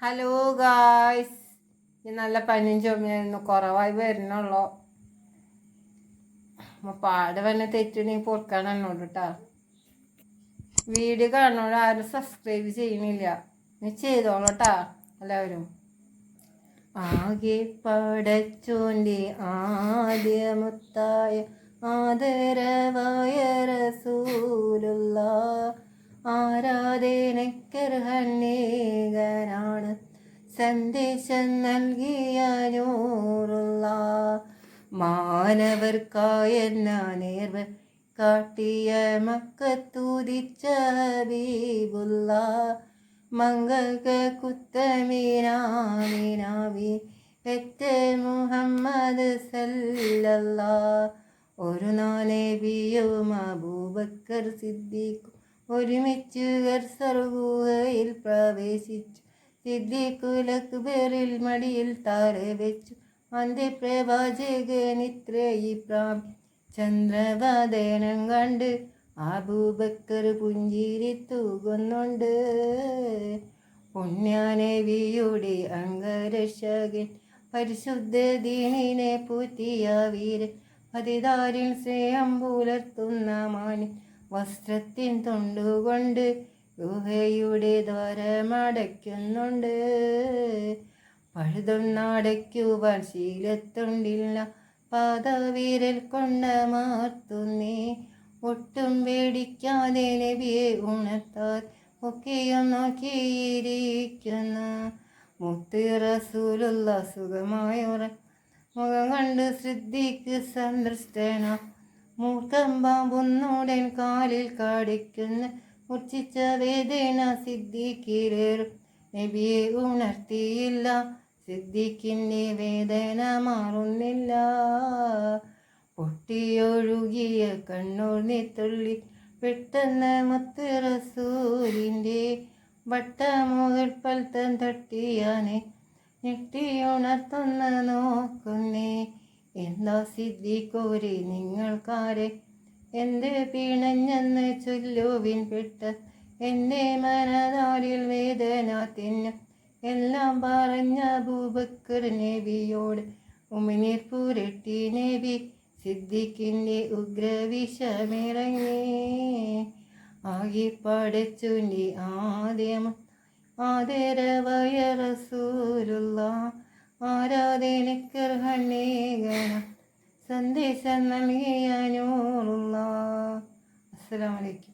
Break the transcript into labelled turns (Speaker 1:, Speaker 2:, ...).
Speaker 1: Hello guys, ഈ നല്ല പനിയും ചുമയായിരുന്നു, കുറവായി വരുന്നുള്ളൂ. പാട് വന്നെ തെറ്റുണ്ടെങ്കിൽ പൊറുക്കാൻ എന്നോട് കേട്ടാ. വീഡിയോ കാണുന്നോട് ആരും സബ്സ്ക്രൈബ് ചെയ്യണില്ല, നീ ചെയ്തോളൂട്ടാ എല്ലാവരും. ആകെ പടച്ചോൻ്റെ ആദ്യമുത്തായ ആദരവായ റസൂലുള്ള ആരാധനക്കർഹന്നേകനാണ് സന്ദേശം നൽകിയ നൂറുള്ള മാനവർക്കായ നേർവ കാട്ടിയ മക്കത്തൂതിച്ച ഹബീബുള്ള മംഗള കുത്തമീനാമീനാവി പെറ്റ മുഹമ്മദ് സല്ലല്ലാ. ഒരു നബിയും അബൂബക്കർ സിദ്ദീഖും ഒരുമിച്ച് സർഗുഹയിൽ പ്രവേശിച്ചു. സിദ്ദീഖുൽ മടിയിൽ തല വെച്ചു. അന്ത്യപ്രവാചകനിത്രയി പ്രാപി ചന്ദ്രവദനം കണ്ട് അബൂബക്കർ പുഞ്ചിരി തൂകുന്നുണ്ട്. പുണ്യനബിയുടെ അംഗരക്ഷകൻ പരിശുദ്ധ ദീനിനെ പൂറ്റിയ വീരൻ പതിതാരിൽ സ്നേഹം പുലർത്തുന്ന മാനി വസ്ത്രത്തിൻ തൊണ്ടുകൊണ്ട് ഗുഹയുടെ ദ്വാരമടയ്ക്കുന്നുണ്ട്. പഴുതൊന്നടയ്ക്കുവാൻ ശീലത്തുണ്ടില്ല, പാദവിരൽ കൊണ്ടമർത്തുന്നേ. ഒട്ടും പേടിക്കാതെ നബിയെ ഉണർത്താൻ ഒക്കെയും നോക്കിയിരിക്കുന്നു. മുത്ത് റസൂലുള്ള സുഖമായ മുഖം കണ്ട് സിദ്ദീഖ് സന്തുഷ്ടന. മൂർഖം പാമ്പൊന്നുടൻ കാലിൽ കടിക്കുന്ന മൂർച്ഛിച്ച വേദന സിദ്ദീഖിലേറും. നബിയെ ഉണർത്തിയില്ല, സിദ്ദീഖിൻ്റെ വേദന മാറുന്നില്ല. പൊട്ടിയൊഴുകിയ കണ്ണൂർ നീത്തുള്ളി പെട്ടെന്ന് മുത്ത് റസൂലിൻ്റെ വട്ടമുകൾ പൽത്തം തട്ടിയാനെ ഞെട്ടിയുണർത്തുന്ന നോക്കുന്നേ. എന്താ സിദ്ദീഖോരെ നിങ്ങൾക്കാരെ എന്ത് പിണഞ്ഞെന്ന് ചൊല്ലുവിൻ പെട്ട എൻ്റെ മനതാരിൽ വേദന തിന്നും എല്ലാം പറഞ്ഞ അബൂബക്കർ നബിയോട് ഉമിനീർ പുരട്ടി നബി സിദ്ദീഖിൻ്റെ ഉഗ്രവിഷമിറങ്ങി. ആകെ പടച്ചോൻ്റെ ആദരവായ റസൂലുള്ള ആരാധനക്കർഹന്നേകനാണ് സന്ദേശം നൽകിയ നൂറുള്ള. അസ്സലാമു അലൈക്കും.